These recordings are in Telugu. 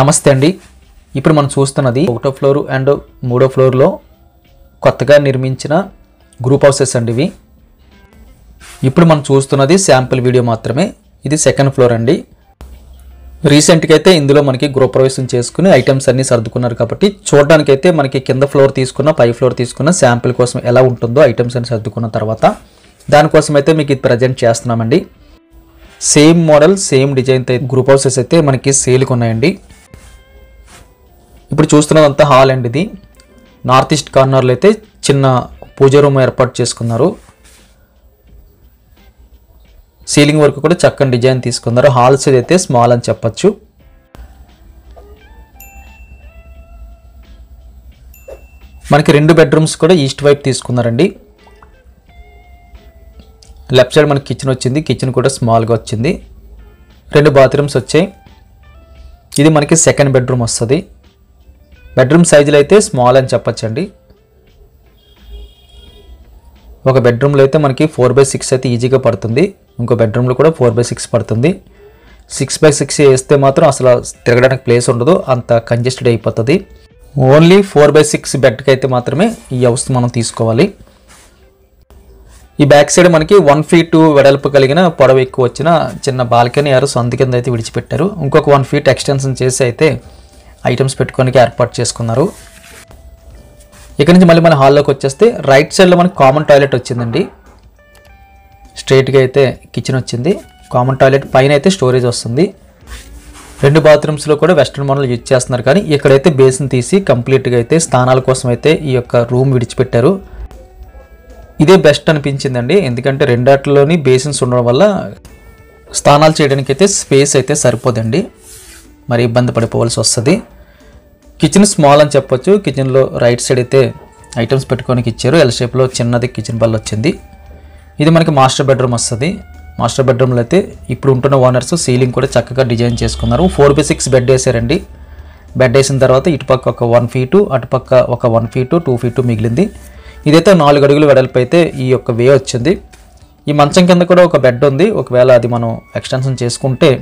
నమస్తే అండి. ఇప్పుడు మనం చూస్తున్నది ఒకటో ఫ్లోర్ అండ్ మూడో ఫ్లోర్లో కొత్తగా నిర్మించిన గ్రూప్ హౌసెస్ అండి ఇవి. ఇప్పుడు మనం చూస్తున్నది శాంపుల్ వీడియో మాత్రమే. ఇది సెకండ్ ఫ్లోర్ అండి. రీసెంట్గా అయితే ఇందులో మనకి గృహప్రవేశం చేసుకుని ఐటమ్స్ అన్నీ సర్దుకున్నారు కాబట్టి చూడడానికైతే మనకి కింద ఫ్లోర్ తీసుకున్న పై ఫ్లోర్ తీసుకున్న శాంపుల్ కోసం ఎలా ఉంటుందో ఐటమ్స్ అన్ని సర్దుకున్న తర్వాత దానికోసం అయితే మీకు ఇది ప్రజెంట్ చేస్తున్నామండి. సేమ్ మోడల్ సేమ్ డిజైన్తో గ్రూప్ హౌసెస్ అయితే మనకి సేల్కి ఉన్నాయండి. ఇప్పుడు చూస్తున్నదంతా హాల్ అండి. ఇది నార్త్ ఈస్ట్ కార్నర్లో అయితే చిన్న పూజ రూమ్ ఏర్పాటు చేసుకున్నారు. సీలింగ్ వర్క్ కూడా చక్కని డిజైన్ తీసుకున్నారు. హాల్ సైజ్ అయితే స్మాల్ అని చెప్పచ్చు. మనకి 2 బెడ్రూమ్స్ కూడా ఈస్ట్ వైపు తీసుకున్నారండి. లెఫ్ట్ సైడ్ మనకి కిచెన్ వచ్చింది. కిచెన్ కూడా స్మాల్గా వచ్చింది. 2 బాత్రూమ్స్ వచ్చాయి. ఇది మనకి సెకండ్ బెడ్రూమ్ వస్తుంది. బెడ్రూమ్ సైజులు అయితే స్మాల్ అని చెప్పచ్చండి. ఒక బెడ్రూమ్లో అయితే మనకి 4/6 అయితే ఈజీగా పడుతుంది. ఇంకో బెడ్రూమ్లో కూడా 4/6 పడుతుంది. 6/6 వేస్తే మాత్రం అసలు తిరగడానికి ప్లేస్ ఉండదు, అంత కంజెస్టెడ్ అయిపోతుంది. ఓన్లీ 4/6 బెడ్కి అయితే మాత్రమే ఈ హౌస్ మనం తీసుకోవాలి. ఈ బ్యాక్ సైడ్ మనకి 1 feet వెడల్పు కలిగిన పొడవు ఎక్కువ వచ్చిన చిన్న బాల్కనీ సందు కింద అయితే విడిచిపెట్టారు. ఇంకొక 1 feet ఎక్స్టెన్షన్ చేసి అయితే ఐటమ్స్ పెట్టుకోనికి ఏర్పాటు చేసుకున్నారు. ఇక్కడ నుంచి మళ్ళీ మన హాల్లోకి వచ్చేస్తే రైట్ సైడ్లో మనకి కామన్ టాయిలెట్ వచ్చిందండి. స్ట్రైట్గా అయితే కిచెన్ వచ్చింది. కామన్ టాయిలెట్ పైన అయితే స్టోరేజ్ వస్తుంది. 2 బాత్రూమ్స్లో కూడా వెస్ట్రన్ మోడల్ యూజ్ చేస్తున్నారు. కానీ ఇక్కడైతే బేసిన్ తీసి కంప్లీట్గా అయితే స్నానాల కోసం అయితే ఈ యొక్క రూమ్ విడిచిపెట్టారు. ఇదే బెస్ట్ అనిపించిందండి. ఎందుకంటే రెండాట్లోని బేసిన్స్ ఉండడం వల్ల స్నానాలు చేయడానికి అయితే స్పేస్ అయితే సరిపోదండి. మరి ఇబ్బంది పడిపోవాల్సి వస్తుంది. కిచెన్ స్మాల్ అని చెప్పొచ్చు. కిచెన్లో రైట్ సైడ్ అయితే ఐటమ్స్ పెట్టుకోనికి ఇచ్చారు. ఎల్ షేప్లో చిన్నది కిచెన్ బల్ వచ్చింది. ఇది మనకి మాస్టర్ బెడ్రూమ్ వస్తుంది. మాస్టర్ బెడ్రూమ్లో అయితే ఇప్పుడు ఉంటున్న ఓనర్స్ సీలింగ్ కూడా చక్కగా డిజైన్ చేసుకున్నారు. 4/6 బెడ్ వేసారండి. బెడ్ వేసిన తర్వాత ఇటుపక్క ఒక 1 feet, అటుపక్క ఒక 1 feet, 2 feet మిగిలింది. ఇదైతే 4 అడుగులు వెడల్పు అయితే ఈ యొక్క వే వచ్చింది. ఈ మంచం కింద కూడా ఒక బెడ్ ఉంది. ఒకవేళ అది మనం ఎక్స్టెన్షన్ చేసుకుంటే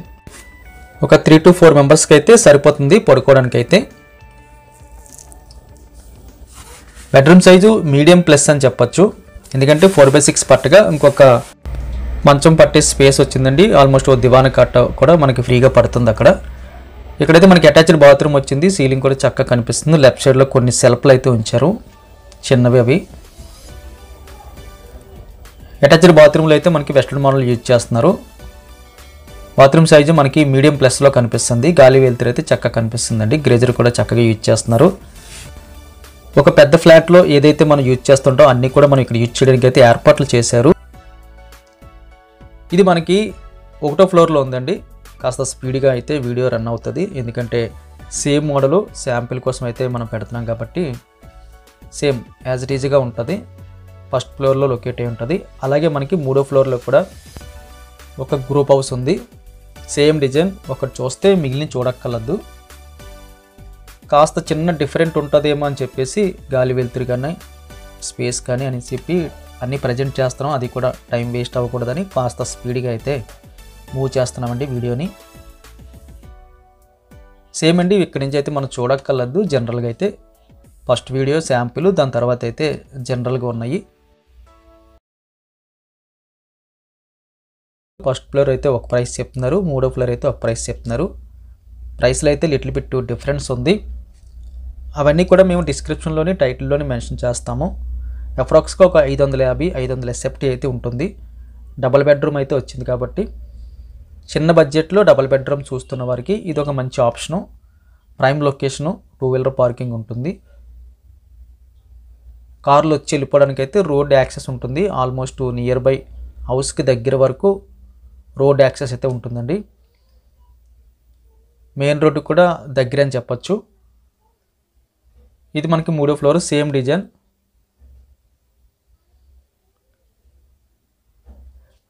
ఒక 3 to 4 మెంబర్స్కి అయితే సరిపోతుంది పడుకోవడానికి అయితే. బెడ్రూమ్ సైజు మీడియం ప్లస్ అని చెప్పచ్చు. ఎందుకంటే 4/6 పట్టగా ఇంకొక మంచం పట్టే స్పేస్ వచ్చిందండి. ఆల్మోస్ట్ ఓ దివాన్ కట్ట కూడా మనకి ఫ్రీగా పడుతుంది అక్కడ. ఇక్కడైతే మనకి అటాచ్డ్ బాత్రూమ్ వచ్చింది. సీలింగ్ కూడా చక్కగా కనిపిస్తుంది. లెఫ్ట్ సైడ్లో కొన్ని సెల్ఫ్లు అయితే ఉంచారు, చిన్నవి అవి. అటాచ్డ్ బాత్రూమ్లో అయితే మనకి వెస్టర్న్ మోడల్ యూజ్ చేస్తున్నారు. బాత్రూమ్ సైజు మనకి మీడియం ప్లస్లో కనిపిస్తుంది. గాలి వెలుతురు అయితే చక్కగా కనిపిస్తుందండి. గ్రేజర్ కూడా చక్కగా యూజ్ చేస్తున్నారు. ఒక పెద్ద ఫ్లాట్లో ఏదైతే మనం యూజ్ చేస్తుంటామో అన్నీ కూడా మనం ఇక్కడ యూజ్ చేయడానికి అయితే ఏర్పాట్లు చేశారు. ఇది మనకి ఒకటో ఫ్లోర్లో ఉందండి. కాస్త స్పీడ్గా అయితే వీడియో రన్ అవుతుంది. ఎందుకంటే సేమ్ మోడలు శాంపిల్ కోసం అయితే మనం పెడుతున్నాం కాబట్టి సేమ్ యాజ్ ఇట్ ఈజీగా ఉంటుంది. ఫస్ట్ ఫ్లోర్లో లొకేట్ అయి ఉంటుంది. అలాగే మనకి మూడో ఫ్లోర్లో కూడా ఒక గ్రూప్ హౌస్ ఉంది. Same design. ఒకటి చూస్తే మిగిలిన చూడక్కర్లేదు. కాస్త చిన్న డిఫరెంట్ ఉంటుందేమో అని చెప్పేసి గాలి వెలుతురు కానీ స్పేస్ కానీ అని చెప్పి అన్నీ ప్రజెంట్ చేస్తున్నాం. అది కూడా టైం వేస్ట్ అవ్వకూడదని కాస్త స్పీడ్గా అయితే మూవ్ చేస్తున్నామండి వీడియోని. సేమ్ అండి. ఇక్కడి నుంచి అయితే మనం చూడక్కర్లేదు. జనరల్గా అయితే ఫస్ట్ వీడియో శాంపిల్, దాని తర్వాత అయితే జనరల్గా ఉన్నాయి. ఫస్ట్ ఫ్లోర్ అయితే ఒక ప్రైస్ చెప్తున్నారు, మూడో ఫ్లోర్ అయితే ఒక ప్రైస్ చెప్తున్నారు. ప్రైస్లో అయితే లిటిల్ బిట్ డిఫరెన్స్ ఉంది. అవన్నీ కూడా మేము డిస్క్రిప్షన్లోని టైటిల్లోని మెన్షన్ చేస్తాము. అప్రాక్స్గా ఒక 550-500 SFT అయితే ఉంటుంది. డబల్ బెడ్రూమ్ అయితే వచ్చింది కాబట్టి చిన్న బడ్జెట్లో డబల్ బెడ్రూమ్ చూస్తున్న వారికి ఇది ఒక మంచి option. Prime location, 2-wheeler parking ఉంటుంది. కార్లు వచ్చి వెళ్ళిపోవడానికి అయితే రోడ్ యాక్సెస్ ఉంటుంది. ఆల్మోస్ట్ నియర్ బై హౌస్కి దగ్గర వరకు రోడ్ యాక్సెస్ అయితే ఉంటుందండి. మెయిన్ రోడ్డు కూడా దగ్గర అని చెప్పచ్చు. ఇది మనకి మూడో ఫ్లోర్ సేమ్ డిజైన్.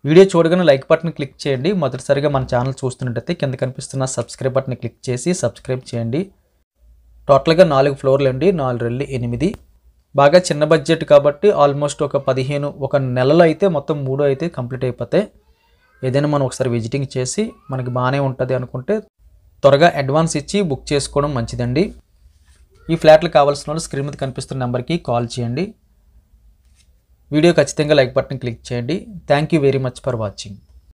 వీడియో చూడగానే లైక్ బటన్ క్లిక్ చేయండి. మొదటిసారిగా మన ఛానల్ చూస్తున్నట్టయితే కింద కనిపిస్తున్న సబ్స్క్రైబ్ బటన్ క్లిక్ చేసి సబ్స్క్రైబ్ చేయండి. టోటల్గా 4 ఫ్లోర్లు అండి. 4 × 8. బాగా చిన్న బడ్జెట్ కాబట్టి ఆల్మోస్ట్ ఒక 15 ఒక నెలలో అయితే మొత్తం 3 అయితే కంప్లీట్ అయిపోతాయి. ఏదైనా మనం ఒకసారి విజిటింగ్ చేసి మనకి బాగానే ఉంటుంది అనుకుంటే త్వరగా అడ్వాన్స్ ఇచ్చి బుక్ చేసుకోవడం మంచిదండి. ఈ ఫ్లాట్లు కావాల్సిన వాళ్ళు స్క్రీన్ మీద కనిపిస్తున్న నెంబర్కి కాల్ చేయండి. వీడియో ఖచ్చితంగా లైక్ బటన్ క్లిక్ చేయండి. Thank you very much for watching.